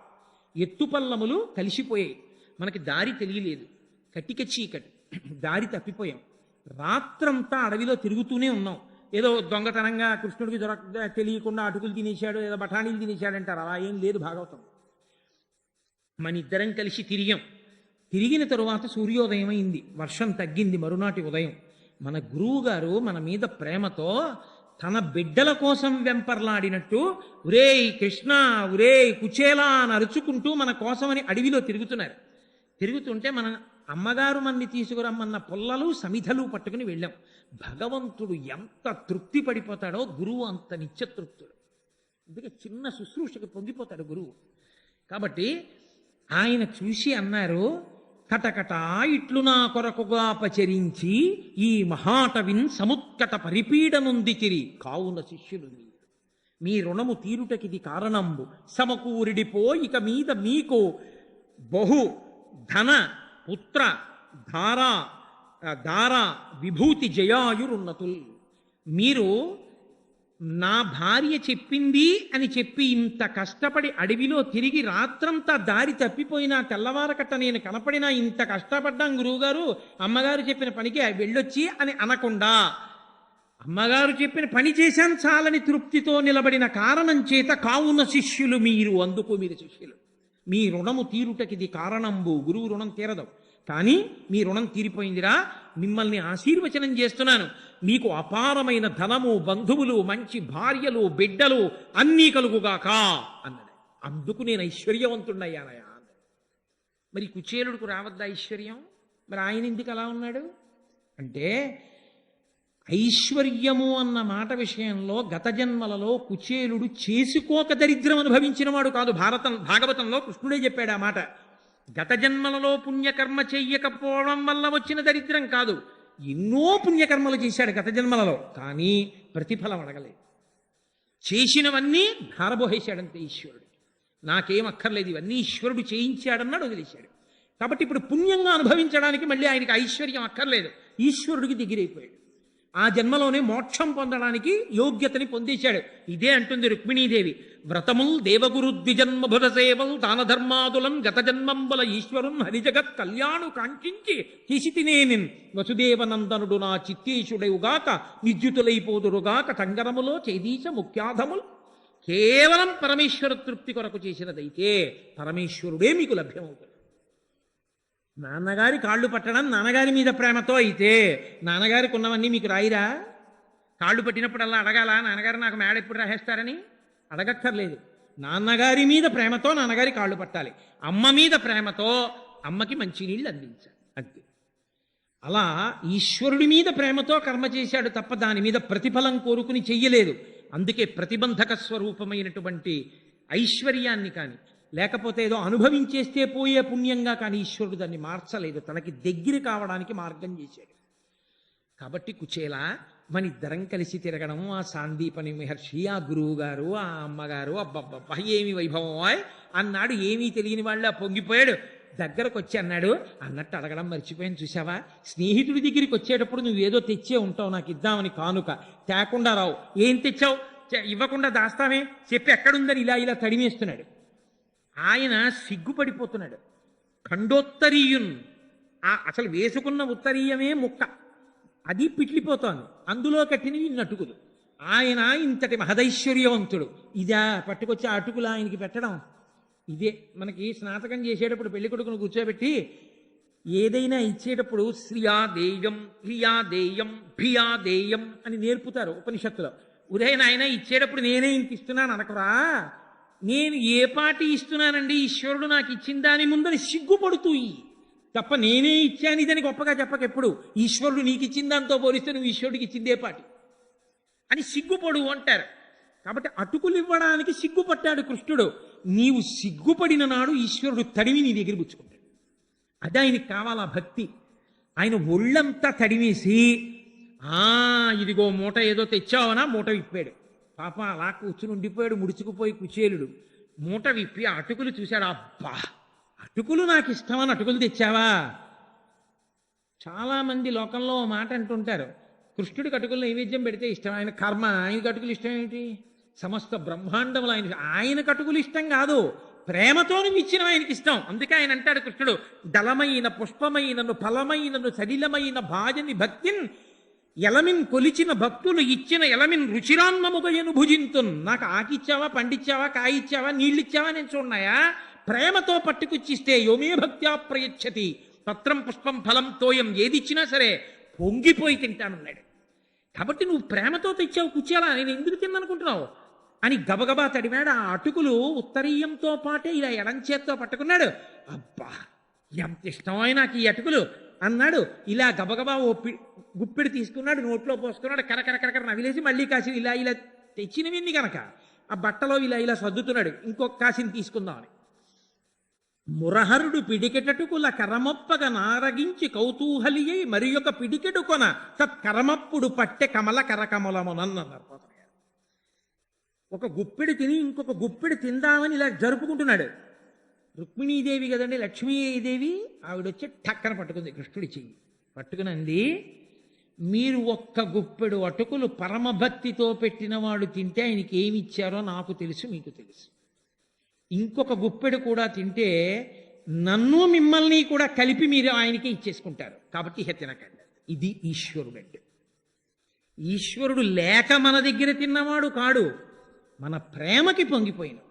ఎత్తుపల్లములు కలిసిపోయాయి. మనకి దారి తెలియలేదు, కట్టిక చీకటి, దారి తప్పిపోయాం. రాత్రంతా అడవిలో తిరుగుతూనే ఉన్నాం. ఏదో దొంగతనంగా కృష్ణుడికి తెలియకుండా అటుకులు తినేశాడు, ఏదో బఠానీలు తినేశాడు అంటారు, అలా ఏం లేదు భాగవతం. మన ఇద్దరం కలిసి తిరిగిన తరువాత సూర్యోదయం అయింది, వర్షం తగ్గింది. మరునాటి ఉదయం మన గురువుగారు మన మీద ప్రేమతో తన బిడ్డల కోసం వెంపర్లాడినట్టు ఉరేయ్ కృష్ణ, ఉరేయ్ కుచేలా అని అరుచుకుంటూ మన కోసమని అడవిలో తిరుగుతుంటే మన అమ్మగారు మన్ని తీసుకురమ్మన్న పుల్లలు సమిధలు పట్టుకుని వెళ్ళాం. భగవంతుడు ఎంత తృప్తి పడిపోతాడో గురువు అంత నిత్యతృప్తుడు. అందుకే చిన్న శుశ్రూషకు పొంగిపోతాడు గురువు. కాబట్టి ఆయన చూసి అన్నారు, కటకట ఇట్లు నా కొరకుగా పచరించి ఈ మహాటవిన్ సముత్కట పరిపీడనుందికిరి కావున శిష్యులు మీ రుణము తీరుటకిది కారణంబు సమకూరిడిపో ఇక మీద మీకు బహు ధన పుత్ర దార విభూతి జయాయురున్నతుల్. మీరు నా భార్య చెప్పింది అని చెప్పి ఇంత కష్టపడి అడవిలో తిరిగి రాత్రంతా దారి తప్పిపోయినా తెల్లవారకట్ట నేను కనపడినా ఇంత కష్టపడ్డాం గురువుగారు అమ్మగారు చెప్పిన పనికి వెళ్ళొచ్చి అని అనకుండా అమ్మగారు చెప్పిన పని చేశాను చాలని తృప్తితో నిలబడిన కారణం చేత కావున శిష్యులు మీరు, అందుకు మీరు శిష్యులు. మీ రుణము తీరుటకిది కారణంబు. గురువు రుణం తీరదు, కానీ మీ రుణం తీరిపోయిందిరా, మిమ్మల్ని ఆశీర్వచనం చేస్తున్నాను, మీకు అపారమైన ధనము, బంధువులు, మంచి భార్యలు, బిడ్డలు అన్నీ కలుగుగాక అన్నాడు. అందుకు నేను ఐశ్వర్యవంతుడయ్యానయా అన్నాడు. మరి కుచేలుడికి రావద్దా ఐశ్వర్యం? మరి ఆయన ఎందుకు అలా ఉన్నాడు అంటే, ఐశ్వర్యము అన్న మాట విషయంలో గత జన్మలలో కుచేలుడు చేసుకోక దరిద్రం అనుభవించిన వాడు కాదు. భాగవతంలో కృష్ణుడే చెప్పాడు ఆ మాట. గత జన్మలలో పుణ్యకర్మ చెయ్యకపోవడం వల్ల వచ్చిన దరిద్రం కాదు, ఎన్నో పుణ్యకర్మలు చేశాడు గత జన్మలలో, కానీ ప్రతిఫలం అడగలేదు. చేసినవన్నీ ధారబోహేశాడంతే ఈశ్వరుడు. నాకేం అక్కర్లేదు, ఇవన్నీ ఈశ్వరుడు చేయించాడన్నాడు, వదిలేశాడు. కాబట్టి ఇప్పుడు పుణ్యంగా అనుభవించడానికి మళ్ళీ ఆయనకి ఐశ్వర్యం అక్కర్లేదు, ఈశ్వరుడికి దగ్గరైపోయాడు. ఆ జన్మలోనే మోక్షం పొందడానికి యోగ్యతని పొందేశాడు. ఇదే అంటుంది రుక్మిణీదేవి, వ్రతముల్ దేవగురు ద్విజన్మభుర సేవల్ దాన ధర్మాదులం గత జన్మంబుల ఈశ్వరం హరిజగత్ కళ్యాణు కాంక్షించి చేసితినేనిన్ వసుదేవనందనుడు నా చిత్తేశుడయుగాక నిద్యుతులైపోదురుగాక కంగరములో చేదీశ ముఖ్యాధములు. కేవలం పరమేశ్వర తృప్తి కొరకు చేసినదైతే పరమేశ్వరుడే మీకు లభ్యమవుతాడు. నాన్నగారి కాళ్ళు పట్టడం నాన్నగారి మీద ప్రేమతో అయితే నాన్నగారికి ఉన్నవన్నీ మీకు రాయిరా? కాళ్ళు పట్టినప్పుడల్లా అడగాల, నాన్నగారు నాకు మేడ ఎప్పుడు రాసేస్తారని? అడగక్కర్లేదు. నాన్నగారి మీద ప్రేమతో నాన్నగారి కాళ్ళు పట్టాలి, అమ్మ మీద ప్రేమతో అమ్మకి మంచినీళ్ళు అందించాలి, అంతే. అలా ఈశ్వరుడి మీద ప్రేమతో కర్మ చేశాడు తప్ప దాని మీద ప్రతిఫలం కోరుకుని చెయ్యలేదు. అందుకే ప్రతిబంధక స్వరూపమైనటువంటి ఐశ్వర్యాన్ని కానీ లేకపోతే ఏదో అనుభవించేస్తే పోయే పుణ్యంగా కానీ ఈశ్వరుడు దాన్ని మార్చలేదు, తనకి దగ్గర కావడానికి మార్గం చేశాడు. కాబట్టి కుచేలా మన ఇద్దరం కలిసి తిరగడం, ఆ సాందీపని మహర్షి, ఆ గురువు గారు, ఆ అమ్మగారు, అబ్బబ్బబ్బా ఏమి వైభవం అన్నాడు. ఏమీ తెలియని వాళ్ళ పొంగిపోయాడు. దగ్గరకు వచ్చి అన్నాడు, అన్నట్టు అడగడం మర్చిపోయాను చూసావా, స్నేహితుడి దగ్గరికి వచ్చేటప్పుడు నువ్వేదో తెచ్చే ఉంటావు నాకు ఇద్దామని కానుక, తేకుండా రావు. ఏం తెచ్చావు? ఇవ్వకుండా దాస్తామే, చెప్పి ఎక్కడుందని ఇలా ఇలా తడిమేస్తున్నాడు. ఆయన సిగ్గుపడిపోతున్నాడు. ఖండోత్తరీయున్, అసలు వేసుకున్న ఉత్తరీయమే ముక్క, అది పిట్లిపోతోంది, అందులో కట్టినవి నటుకులు. ఆయన ఇంతటి మహదైశ్వర్యవంతుడు, ఇదా పట్టుకొచ్చి ఆ అటుకులు ఆయనకి పెట్టడం? ఇదే మనకి స్నాతకం చేసేటప్పుడు పెళ్లి కొడుకును కూర్చోబెట్టి ఏదైనా ఇచ్చేటప్పుడు శ్రియాదేయం హ్రియాదేయం భియాదేయం అని నేర్పుతారు ఉపనిషత్తులో. ఉదయం ఆయన ఇచ్చేటప్పుడు నేనే ఇంక ఇస్తున్నాను అనకరా, నేను ఏ పాటి ఇస్తున్నానండి, ఈశ్వరుడు నాకు ఇచ్చిన దాని ముందని సిగ్గుపడుతూ తప్ప నేనే ఇచ్చాను ఇదని గొప్పగా చెప్పకెప్పుడు. ఈశ్వరుడు నీకు ఇచ్చిన దాంతో పోలిస్తే నువ్వు ఈశ్వరుడికి ఇచ్చిందే పాటి అని సిగ్గుపడు అంటారు. కాబట్టి అటుకులు ఇవ్వడానికి సిగ్గుపట్టాడు కృష్ణుడు. నీవు సిగ్గుపడిన నాడు ఈశ్వరుడు తడిమి నీ దగ్గర పుచ్చుకుంటాడు. అది ఆయనకి కావాలా భక్తి. ఆయన ఒళ్ళంతా తడిమేసి ఇదిగో మూట ఏదో తెచ్చావనా మూట విప్పాడు. పాప అలా కూర్చుని ఉండిపోయాడు ముడుచుకుపోయి కుచేలుడు. మూట విప్పి అటుకులు చూశాడు. అబ్బా, అటుకులు నాకు ఇష్టమని అటుకులు తెచ్చావా? చాలామంది లోకంలో మాట అంటుంటారు, కృష్ణుడికి అటుకులు నైవేద్యం పెడితే ఇష్టం, ఆయన కర్మ, ఆయనకి అటుకులు ఇష్టం ఏమిటి? సమస్త బ్రహ్మాండములు ఆయనకు అటుకులు ఇష్టం కాదు, ప్రేమతో ఇచ్చిన ఆయనకి ఇష్టం. అందుకే ఆయన అంటాడు కృష్ణుడు, దళమైన పుష్పమైనను ఫలమైనను సలిలమైన భాజని భక్తిన్ ఎలమిన్ కొలిచిన భక్తులు ఇచ్చిన ఎలమిన్ రుచిరాన్నముగయను భుజింతున్. నాకు ఆకిచ్చావా, పండిచ్చావా, కాయిచ్చావా, నీళ్ళిచ్చావా నేను చూడన్నాయా? ప్రేమతో పట్టుకొచ్చిస్తే యోమే భక్త్యా ప్రయచ్చతి పత్రం పుష్పం ఫలం తోయం, ఏదిచ్చినా సరే పొంగిపోయి తింటానన్నాడు. కాబట్టి నువ్వు ప్రేమతో తెచ్చావు కుచేలా, నేను ఎందుకు తిన్ననుకుంటున్నావు అని గబగబా తడివాడు. ఆ అటుకులు ఉత్తరీయంతో పాటే ఇలా ఎడంచేత్తో పట్టుకున్నాడు. అబ్బా, ఎంత ఇష్టమై నాకు ఈ అటుకులు అన్నాడు. ఇలా గబగబా గుప్పిడి తీసుకున్నాడు, నోట్లో పోసుకున్నాడు, కరకర నవిలేసి మళ్ళీ కాసిన ఇలా ఇలా తెచ్చినవిన్ని కనుక ఆ బట్టలో ఇలా ఇలా సర్దుతున్నాడు, ఇంకొక కాసిని తీసుకుందామని. మురహరుడు పిడికెటటుకుల కరమొప్పగ నారగించి కౌతూహలియై మరి ఒక పిడికెడు కొన తత్కరమప్పుడు పట్టె కమల కరకమలమునన్నారు. ఒక గుప్పిడి తిని ఇంకొక గుప్పిడి తిందామని ఇలా జరుపుకుంటున్నాడు. రుక్మిణీదేవి కదండి, లక్ష్మీదేవి, ఆవిడొచ్చి టక్కన పట్టుకుంది కృష్ణుడి చెయ్యి పట్టుకునంది, మీరు ఒక్క గుప్పెడు అటుకులు పరమభక్తితో పెట్టినవాడు తింటే ఆయనకి ఏమి ఇచ్చారో నాకు తెలుసు, మీకు తెలుసు. ఇంకొక గుప్పెడు కూడా తింటే నన్ను మిమ్మల్ని కూడా కలిపి మీరు ఆయనకి ఇచ్చేసుకుంటారు. కాబట్టి ఇహ తినకండి. ఇది ఈశ్వరుడు అంటే. ఈశ్వరుడు లేక మన దగ్గర తిన్నవాడు కాడు, మన ప్రేమకి పొంగిపోయినవాడు.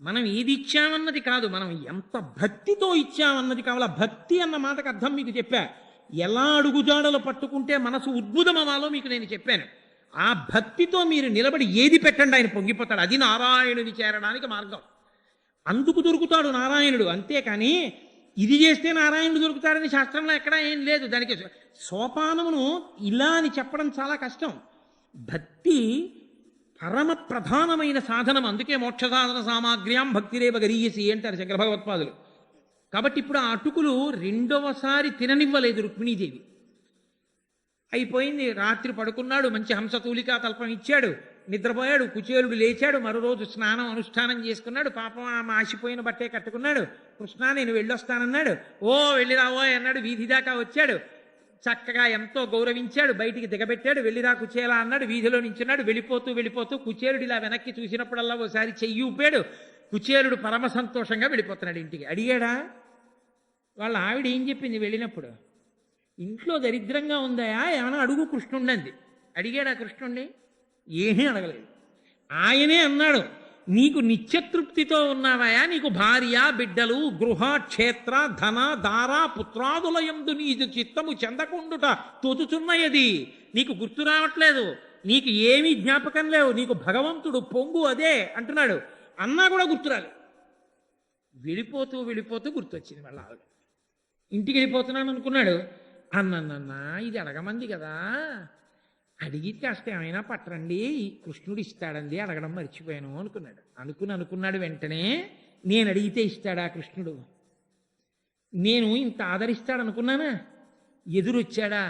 మనం ఏది ఇచ్చామన్నది కాదు, మనం ఎంత భక్తితో ఇచ్చామన్నది కావాలా. భక్తి అన్న మాటకు అర్థం మీకు చెప్పా. ఎలా అడుగుజాడలు పట్టుకుంటే మనసు ఉద్భుతమవాలో మీకు నేను చెప్పాను. ఆ భక్తితో మీరు నిలబడి ఏది పెట్టండి ఆయన పొంగిపోతాడు. అది నారాయణుని చేరడానికి మార్గం. అందుకు దొరుకుతాడు నారాయణుడు. అంతేకాని ఇది చేస్తే నారాయణుడు దొరుకుతాడని శాస్త్రంలో ఎక్కడా ఏం లేదు. దానికి సోపానమును ఇలా అని చెప్పడం చాలా కష్టం. భక్తి పరమ ప్రధానమైన సాధనం. అందుకే మోక్ష సాధన సామాగ్ర్యాం భక్తిరేవ గరీయసి అంటారు శంకర భగవత్పాదులు. కాబట్టి ఇప్పుడు ఆ అటుకులు రెండవసారి తిననివ్వలేదు రుక్మిణీదేవి. అయిపోయింది. రాత్రి పడుకున్నాడు, మంచి హంసతూలికా తల్పం ఇచ్చాడు, నిద్రపోయాడు. కుచేలుడు లేచాడు, మరో రోజు స్నానం అనుష్ఠానం చేసుకున్నాడు. పాపం ఆ మాసిపోయిన బట్టే కట్టుకున్నాడు. కృష్ణ నేను వెళ్ళొస్తానన్నాడు. ఓ వెళ్ళిరావో అన్నాడు. వీధి దాకా వచ్చాడు. చక్కగా ఎంతో గౌరవించాడు, బయటికి దిగబెట్టాడు. వెళ్ళిరా కుచేలా అన్నాడు. వీధిలో నించున్నాడు. వెళ్ళిపోతూ వెళ్ళిపోతూ కుచేలుడు ఇలా వెనక్కి చూసినప్పుడల్లా ఓసారి చెయ్యి ఊపాడు. కుచేలుడు పరమ సంతోషంగా వెళ్ళిపోతున్నాడు ఇంటికి. అడిగాడా? వాళ్ళ ఆవిడ ఏం చెప్పింది వెళ్ళినప్పుడు? ఇంట్లో దరిద్రంగా ఉందాయా ఏమైనా అడుగు కృష్ణుండంది. అడిగాడా కృష్ణుణ్ణి? ఏమీ అడగలేదు. ఆయనే అన్నాడు, నీకు నిత్యతృప్తితో ఉన్నావాయా? నీకు భార్య బిడ్డలు గృహ క్షేత్ర ధన దార పుత్రాదులయందు నీదు చిత్తము చెందకుండుట తోచుచున్నయది. నీకు గుర్తు రావట్లేదు, నీకు ఏమీ జ్ఞాపకం లేవు, నీకు భగవంతుడు పొంగు అదే అంటున్నాడు. అన్నా కూడా గుర్తురాలి. వెళ్ళిపోతూ వెళ్ళిపోతూ గుర్తొచ్చింది మళ్ళీ ఆవిడ. ఇంటికి వెళ్ళిపోతున్నాను అనుకున్నాడు. అన్నన్నా ఇది అడగమంది కదా, అడిగి కాస్త ఏమైనా పట్టరండి, కృష్ణుడు ఇస్తాడండి, అడగడం మర్చిపోయాను అనుకున్నాడు. అనుకున్నాడు వెంటనే, నేను అడిగితే ఇస్తాడా కృష్ణుడు? నేను ఇంత ఆదరిస్తాడనుకున్నానా? ఎదురొచ్చాడా?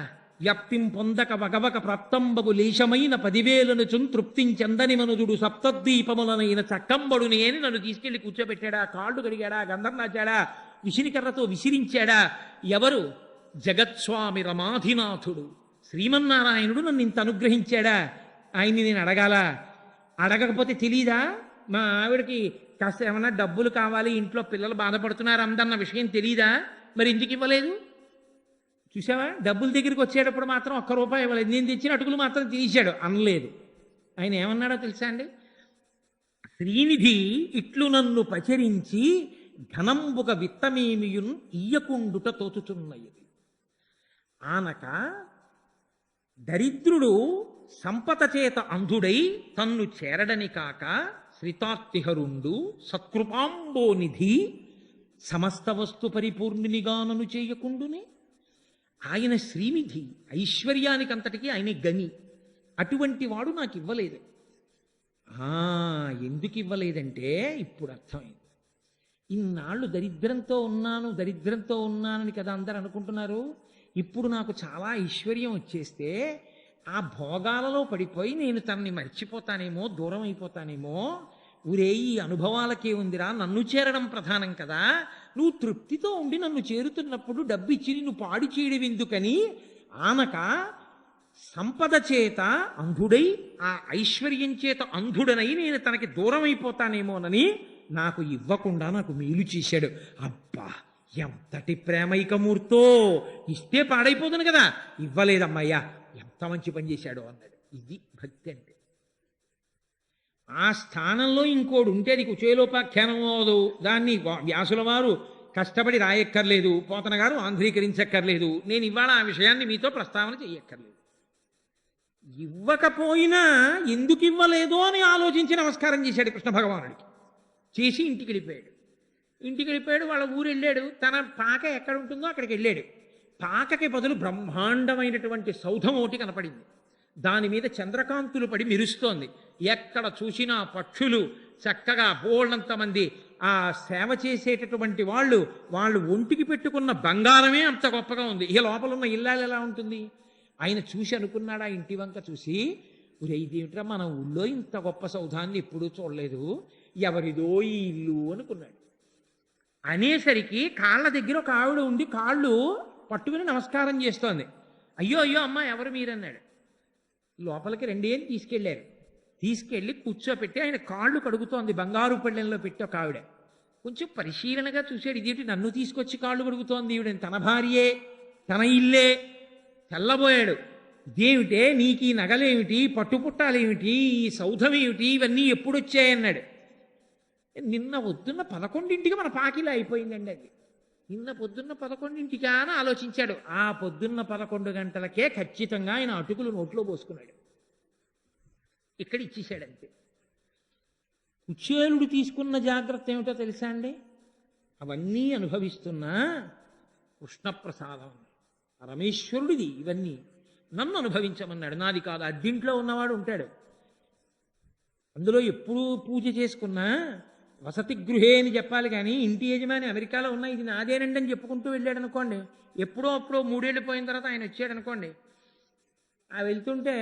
వ్యాప్తిం పొందక వగవక ప్రాప్తంబగు లేశమైన 10,000 తృప్తించందని మనుజుడు సప్తద్వీపములనైన చక్కంబడుని అని నన్ను తీసుకెళ్లి కూర్చోబెట్టాడా? కాళ్ళు కడిగాడా? గంధం రాచాడా? విసిరికర్రతో విసిరించాడా? ఎవరు? జగత్స్వామి రమాధినాథుడు శ్రీమన్నారాయణుడు నన్ను ఇంత అనుగ్రహించాడా? ఆయన్ని నేను అడగాల? అడగకపోతే తెలీదా? మా ఆవిడకి కాస్త ఏమన్నా డబ్బులు కావాలి, ఇంట్లో పిల్లలు బాధపడుతున్నారు అందన్న విషయం తెలీదా? మరి ఎందుకు ఇవ్వలేదు? చూసావా? డబ్బుల దగ్గరికి వచ్చేటప్పుడు మాత్రం ₹1 ఇవ్వలేదు. నేను తెచ్చిన అటుకులు మాత్రం తీశాడు అనలేదు. ఆయన ఏమన్నాడో తెలుసా అండి? శ్రీనిధి ఇట్లు నన్ను పచరించి ఘనంబుక విత్తమేమియున్ ఇయ్యకుండుట తోచుచున్నది. ఆనక దరిద్రుడు సంపద చేత అంధుడై తన్ను చేరడని కాక శ్రితార్తిహరుండు సత్కృపాంబోనిధి సమస్త వస్తు పరిపూర్ణినిగానను చేయకుండునే. ఆయన శ్రీనిధి, ఐశ్వర్యానికంతటికీ ఆయన గని. అటువంటి వాడు నాకు ఇవ్వలేదు. ఎందుకు ఇవ్వలేదంటే ఇప్పుడు అర్థమైంది. ఇన్నాళ్ళు దరిద్రంతో ఉన్నానని కదా అందరు అనుకుంటున్నారు. ఇప్పుడు నాకు చాలా ఐశ్వర్యం వచ్చేస్తే ఆ భోగాలలో పడిపోయి నేను తనని మర్చిపోతానేమో, దూరం అయిపోతానేమో. ఊరే ఈ అనుభవాలకే ఉందిరా, నన్ను చేరడం ప్రధానం కదా. నువ్వు తృప్తితో ఉండి నన్ను చేరుతున్నప్పుడు డబ్బు ఇచ్చి నువ్వు పాడి చేయడం ఎందుకని ఆనక సంపద చేత అంధుడై ఆ ఐశ్వర్యం చేత అంధుడనై నేను తనకి దూరం అయిపోతానేమోనని నాకు ఇవ్వకుండా నాకు మేలు చేశాడు. అబ్బా ఎంతటి ప్రేమైకమూర్తో! ఇస్తే పాడైపోతుంది కదా, ఇవ్వలేదమ్మయ్యా, ఎంత మంచి పని చేశాడో అన్నాడు. ఇది భక్తి అంటే. ఆ స్థానంలో ఇంకోడు ఉంటే అది కుచేలోపాఖ్యానం అవ్వదు. దాన్ని వ్యాసుల వారు కష్టపడి రాయక్కర్లేదు, పోతన గారు ఆంధ్రీకరించక్కర్లేదు. నేను ఇవాళ ఆ విషయాన్ని మీతో ప్రస్తావన చేయక్కర్లేదు. ఇవ్వకపోయినా ఎందుకు ఇవ్వలేదో అని ఆలోచించి నమస్కారం చేశాడు కృష్ణ భగవానుడికి. చేసి ఇంటికి వెళ్ళిపోయాడు. వాళ్ళ ఊరు వెళ్ళాడు. తన పాక ఎక్కడ ఉంటుందో అక్కడికి వెళ్ళాడు. పాకకి బదులు బ్రహ్మాండమైనటువంటి సౌధం ఒకటి కనపడింది. దాని మీద చంద్రకాంతులు పడి మెరుస్తోంది. ఎక్కడ చూసినా పక్షులు చక్కగా బోళ్ళంతమంది ఆ సేవ చేసేటటువంటి వాళ్ళు ఒంటికి పెట్టుకున్న బంగారమే అంత గొప్పగా ఉంది. ఇక లోపల ఉన్న ఇల్లాలు ఎలా ఉంటుంది? ఆయన చూసి అనుకున్నాడు, ఆ ఇంటి వంక చూసి, ఇదేమిట్రా మన ఊళ్ళో ఇంత గొప్ప సౌధాన్ని ఎప్పుడూ చూడలేదు, ఎవరిదో ఈ ఇల్లు అనుకున్నాడు. అనేసరికి కాళ్ళ దగ్గర ఒక ఆవిడ ఉండి కాళ్ళు పట్టుకుని నమస్కారం చేస్తోంది. అయ్యో అయ్యో అమ్మ ఎవరు మీరన్నాడు. లోపలికి రెండేళ్ళు తీసుకెళ్ళారు. తీసుకెళ్ళి కూర్చోపెట్టి ఆయన కాళ్ళు కడుగుతోంది బంగారు పళ్ళెంలో పెట్టి ఒక ఆవిడ. కొంచెం పరిశీలనగా చూశాడు, ఇదేంటి నన్ను తీసుకొచ్చి కాళ్ళు కడుగుతోంది ఈవిడ, తన భార్యే తన ఇల్లే. తెల్లబోయాడు. ఇదేమిటే నీకు ఈ నగలేమిటి, పట్టుపుట్టాలేమిటి, ఈ సౌధమేమిటి, ఇవన్నీ ఎప్పుడొచ్చాయన్నాడు. నిన్న పొద్దున్న 11ంటికి మన పాకిలా అయిపోయిందండి అది. నిన్న పొద్దున్న 11ంటికా అని ఆలోచించాడు. ఆ పొద్దున్న 11 గంటలకే ఖచ్చితంగా ఆయన అటుకులు నోట్లో పోసుకున్నాడు. ఇక్కడ ఇచ్చేశాడు అంతే. కుచేలుడు తీసుకున్న జాగ్రత్త ఏమిటో తెలుసా అండి? అవన్నీ అనుభవిస్తున్నా కృష్ణప్రసాదం, పరమేశ్వరుడిది, ఇవన్నీ నన్ను అనుభవించమన్నాడు, నాది కాదు. అద్దింట్లో ఉన్నవాడు ఉంటాడు, అందులో ఎప్పుడూ పూజ చేసుకున్నా వసతి గృహే అని చెప్పాలి కానీ ఇంటి యజమాని అమెరికాలో ఉన్న ఇది నాదేనండి అని చెప్పుకుంటూ వెళ్ళాడు అనుకోండి, ఎప్పుడో అప్పుడో 3 ఏళ్ళు పోయిన తర్వాత ఆయన వచ్చాడు అనుకోండి, ఆ వెళ్తుంటే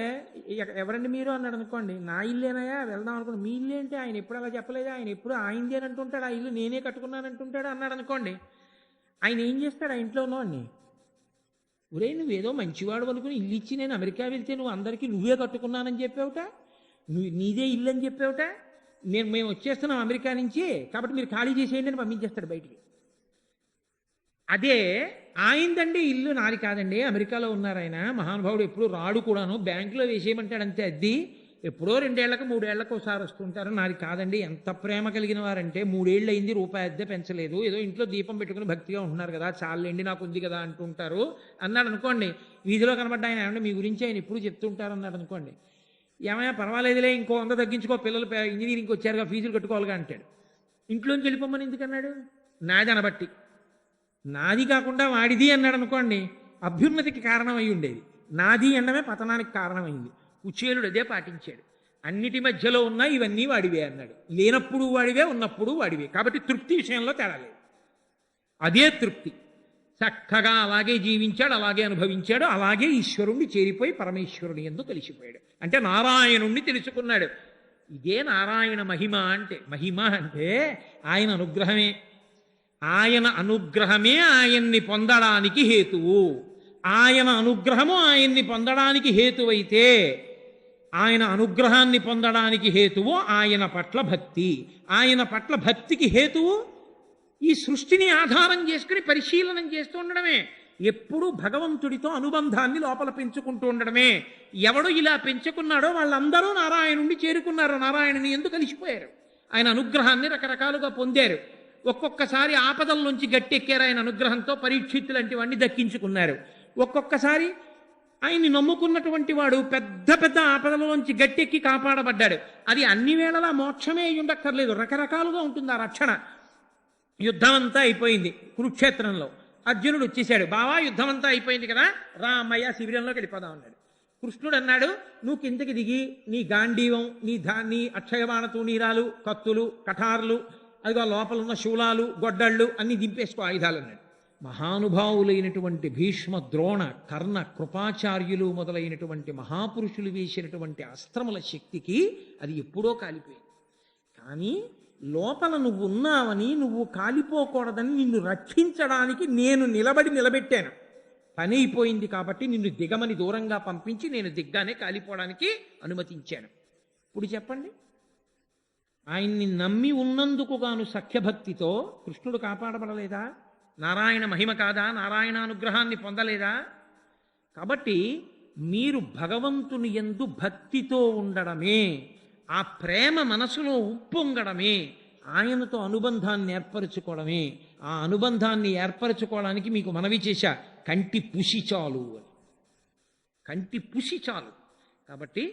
ఎవరండి మీరు అన్నాడు అనుకోండి, నా ఇల్లేనయా వెళ్దాం అనుకోండి, మీ ఇల్లు ఏంటి, ఆయన ఎప్పుడు అలా చెప్పలేదా, ఆయన ఎప్పుడు ఆయనది అని అంటుంటాడు, ఆ ఇల్లు నేనే కట్టుకున్నానంటుంటాడు అన్నాడు అనుకోండి, ఆయన ఏం చేస్తాడు ఆ ఇంట్లో ఉన్నవాడిని, ఒరే నువ్వేదో మంచివాడు అనుకుని ఇల్లు ఇచ్చి నేను అమెరికా వెళ్తే నువ్వు అందరికీ నువ్వే కట్టుకున్నానని చెప్పావుట, నీదే ఇల్లు అని చెప్పావుట, మేము వచ్చేస్తున్నాం అమెరికా నుంచి కాబట్టి మీరు ఖాళీ చేసేయండి అని పంపించేస్తాడు బయటికి. అదే ఆయనదండి ఇల్లు, నాది కాదండి, అమెరికాలో ఉన్నారు ఆయన మహానుభావుడు, ఎప్పుడు రాడు కూడాను, బ్యాంకులో వేసేయమంటాడు అంతే, అద్దీ ఎప్పుడో 2 ఏళ్లకు 3 ఏళ్లకు ఒకసారి వస్తుంటారు, నాది కాదండి. ఎంత ప్రేమ కలిగిన వారంటే 3 ఏళ్ళు అయింది రూపాయి అద్దె పెంచలేదు, ఏదో ఇంట్లో దీపం పెట్టుకుని భక్తిగా ఉంటున్నారు కదా, చాలండి నాకు ఉంది కదా అంటుంటారు అన్నాడు అనుకోండి. వీధిలో కనబడ్డ ఆయన ఏమంటే మీ గురించి ఆయన ఎప్పుడు చెప్తుంటారు అన్నాడు అనుకోండి, ఏమైనా పర్వాలేదులే ఇంకో 100 తగ్గించుకో, పిల్లలు ఇంజనీరింగ్కి వచ్చారుగా ఫీజులు కట్టుకోవాలిగా అంటాడు. ఇంట్లోంచి వెళ్ళిపోమని ఎందుకన్నాడు? నాది అనబట్టి. నాది కాకుండా వాడిది అన్నాడు అనుకోండి, అభ్యున్నతికి కారణం అయి ఉండేది. నాది అనడమే పతనానికి కారణమైంది. కుచేలుడు అదే పాటించాడు. అన్నిటి మధ్యలో ఉన్నా ఇవన్నీ వాడివే అన్నాడు. లేనప్పుడు వాడివే, ఉన్నప్పుడు వాడివే. కాబట్టి తృప్తి విషయంలో తేడా లేదు. అదే తృప్తి. చక్కగా అలాగే జీవించాడు, అలాగే అనుభవించాడు, అలాగే ఈశ్వరుణ్ణి చేరిపోయి పరమేశ్వరుని యందు కలిసిపోయాడు. అంటే నారాయణుణ్ణి తెలుసుకున్నాడు. ఇదే నారాయణ మహిమ అంటే. మహిమ అంటే ఆయన అనుగ్రహమే. ఆయన అనుగ్రహమే ఆయన్ని పొందడానికి హేతువు. ఆయన అనుగ్రహము ఆయన్ని పొందడానికి హేతువైతే ఆయన అనుగ్రహాన్ని పొందడానికి హేతువు ఆయన పట్ల భక్తి. ఆయన పట్ల భక్తికి హేతువు ఈ సృష్టిని ఆధారం చేసుకుని పరిశీలనం చేస్తూ ఉండడమే. ఎప్పుడూ భగవంతుడితో అనుబంధాన్ని లోపల పెంచుకుంటూ ఉండడమే. ఎవడు ఇలా పెంచుకున్నాడో వాళ్ళందరూ నారాయణుణ్ణి చేరుకున్నారు, నారాయణుని ఎందుకు కలిసిపోయారు, ఆయన అనుగ్రహాన్ని రకరకాలుగా పొందారు. ఒక్కొక్కసారి ఆపదల్లోంచి గట్టెక్కారు ఆయన అనుగ్రహంతో, పరీక్షిత్తు లాంటి వాడిని దక్కించుకున్నారు. ఒక్కొక్కసారి ఆయన్ని నమ్ముకున్నటువంటి వాడు పెద్ద పెద్ద ఆపదలలోంచి గట్టెక్కి కాపాడబడ్డాడు. అది అన్ని వేళలా మోక్షమే అయి ఉండక్కర్లేదు, రకరకాలుగా ఉంటుంది ఆ రక్షణ. యుద్ధం అంతా అయిపోయింది కురుక్షేత్రంలో, అర్జునుడు వచ్చేసాడు, బావా యుద్ధం అంతా అయిపోయింది కదా, రామయ్య శిబిరంలోకి వెళ్ళిపోదాం అన్నాడు. కృష్ణుడు అన్నాడు, నువ్వు కిందకి దిగి నీ గాంధీవం, నీ అక్షయబాణ తూణీరాలు, కత్తులు, కఠార్లు, అదిగో లోపల ఉన్న శూలాలు, గొడ్డళ్ళు అన్ని దింపేసుకో ఆయుధాలు అన్నాడు. మహానుభావులైనటువంటి భీష్మ, ద్రోణ, కర్ణ, కృపాచార్యులు మొదలైనటువంటి మహాపురుషులు వేసినటువంటి అస్త్రముల శక్తికి అది ఎప్పుడో కాలిపోయింది. కానీ లోపల నువ్వు ఉన్నావని, నువ్వు కాలిపోకూడదని నిన్ను రక్షించడానికి నేను నిలబెట్టాను. పని అయిపోయింది కాబట్టి నిన్ను దిగమని దూరంగా పంపించి నేను దిగ్గానే కాలిపోవడానికి అనుమతించాను. ఇప్పుడు చెప్పండి, ఆయన్ని నమ్మి ఉన్నందుకు గాను సఖ్యభక్తితో కృష్ణుడు కాపాడబడలేదా? నారాయణ మహిమ కాదా? నారాయణ అనుగ్రహాన్ని పొందలేదా? కాబట్టి మీరు భగవంతుని యందు భక్తితో ఉండడమే, ఆ ప్రేమ మనసులో ఉప్పొంగడమే, ఆయనతో అనుబంధాన్ని ఏర్పరచుకోవడమే. ఆ అనుబంధాన్ని ఏర్పరచుకోవడానికి మీకు మనవి చేశా, కంటి పుసి చాలు అని. కంటి పుసి చాలు. కాబట్టి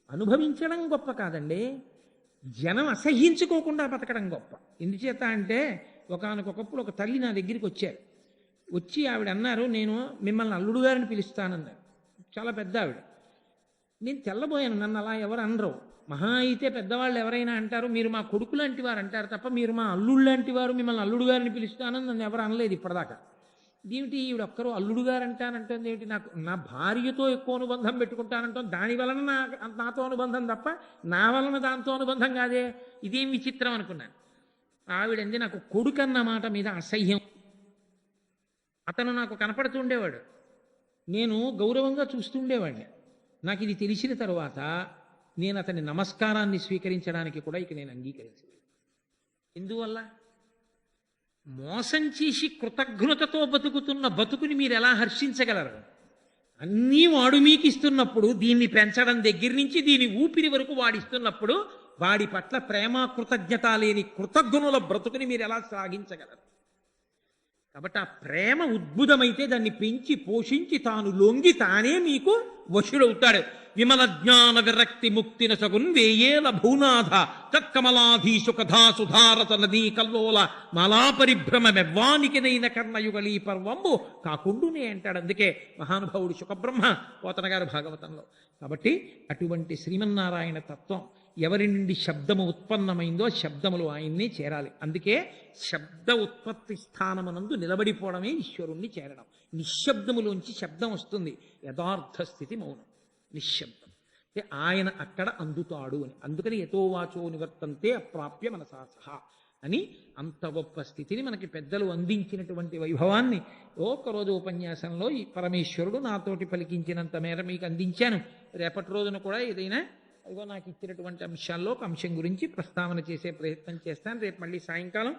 అనుభవించడం గొప్ప కాదండి, జనం అసహ్యించుకోకుండా బతకడం గొప్ప. ఎందుచేత అంటే ఒకానొకప్పుడు ఒక తల్లి నా దగ్గరికి వచ్చి ఆవిడ అన్నారు, నేను మిమ్మల్ని అల్లుడు గారిని పిలుస్తానన్నారు. చాలా పెద్ద ఆవిడ. నేను తెల్లబోయాను, నన్ను అలా ఎవరు అనరు. మహా అయితే పెద్దవాళ్ళు ఎవరైనా అంటారు, మీరు మా కొడుకు లాంటి వారు అంటారు తప్ప మీరు మా అల్లుడు లాంటి వారు, మిమ్మల్ని అల్లుడు గారిని పిలుస్తానని నన్ను ఎవరు అనలేదు ఇప్పటిదాకా. ఇదేమిటి ఈవిడ ఒక్కరు అల్లుడు గారు అంటానంటుంది ఏమిటి? నాకు నా భార్యతో ఎక్కువ అనుబంధం పెట్టుకుంటానంటాం, దాని వలన నాతో అనుబంధం తప్ప నా వలన దాంతో అనుబంధం కాదే, ఇదేం విచిత్రం అనుకున్నాను. ఆవిడంది, నాకు కొడుకన్న మాట మీద అసహ్యం. అతను నాకు కనపడుతుండేవాడు, నేను గౌరవంగా చూస్తుండేవాడిని. నాకు ఇది తెలిసిన తరువాత నేను అతని నమస్కారాన్ని స్వీకరించడానికి కూడా ఇక నేను అంగీకరించలేదు. ఎందువల్ల? మోసం చేసి కృతజ్ఞతతో బతుకుతున్న బతుకుని మీరు ఎలా హర్షించగలరు? అన్నీ వాడు మీకు ఇస్తున్నప్పుడు, దీన్ని పెంచడం దగ్గర నుంచి దీని ఊపిరి వరకు వాడిస్తున్నప్పుడు, వాడి పట్ల ప్రేమ కృతజ్ఞత లేని కృతజ్ఞుల బ్రతుకుని మీరు ఎలా సాగించగలరు? కాబట్టి ఆ ప్రేమ ఉద్భుతమైతే దాన్ని పెంచి పోషించి తాను లొంగి తానే మీకు వశుడవుతాడు. విమల జ్ఞాన విరక్తి ముక్తిన సగున్ వేయేల భూనాథ తత్కమలాధీశు కథా సుధారత నదీ కల్లోల మలాపరిభ్రమ మెవ్వానికినైన కర్ణయుగళీ పర్వంబు కాకుండునే అంటాడు. అందుకే మహానుభావుడు శుకబ్రహ్మ పోతన గారు భాగవతంలో. కాబట్టి అటువంటి శ్రీమన్నారాయణ తత్వం ఎవరి నుండి శబ్దము ఉత్పన్నమైందో శబ్దములు ఆయన్నే చేరాలి. అందుకే శబ్ద ఉత్పత్తి స్థానమునందు నిలబడిపోవడమే ఈశ్వరుణ్ణి చేరడం. నిశ్శబ్దములోంచి శబ్దం వస్తుంది. యథార్థ స్థితి మౌనం, నిశ్శబ్దం. అంటే ఆయన అక్కడ అందుతాడు అని. అందుకని యథోవాచో నివర్తంతే అప్రాప్య మనసా సహా అని అంత గొప్ప స్థితిని మనకి పెద్దలు అందించినటువంటి వైభవాన్ని ఒక్కరోజు ఉపన్యాసంలో ఈ పరమేశ్వరుడు నాతోటి పలికించినంత మేర మీకు అందించాను. రేపటి రోజున కూడా ఏదైనా అదిగో నాకు ఇచ్చినటువంటి అంశాల్లో ఒక అంశం గురించి ప్రస్తావన చేసే ప్రయత్నం చేస్తాను. రేపు మళ్ళీ సాయంకాలం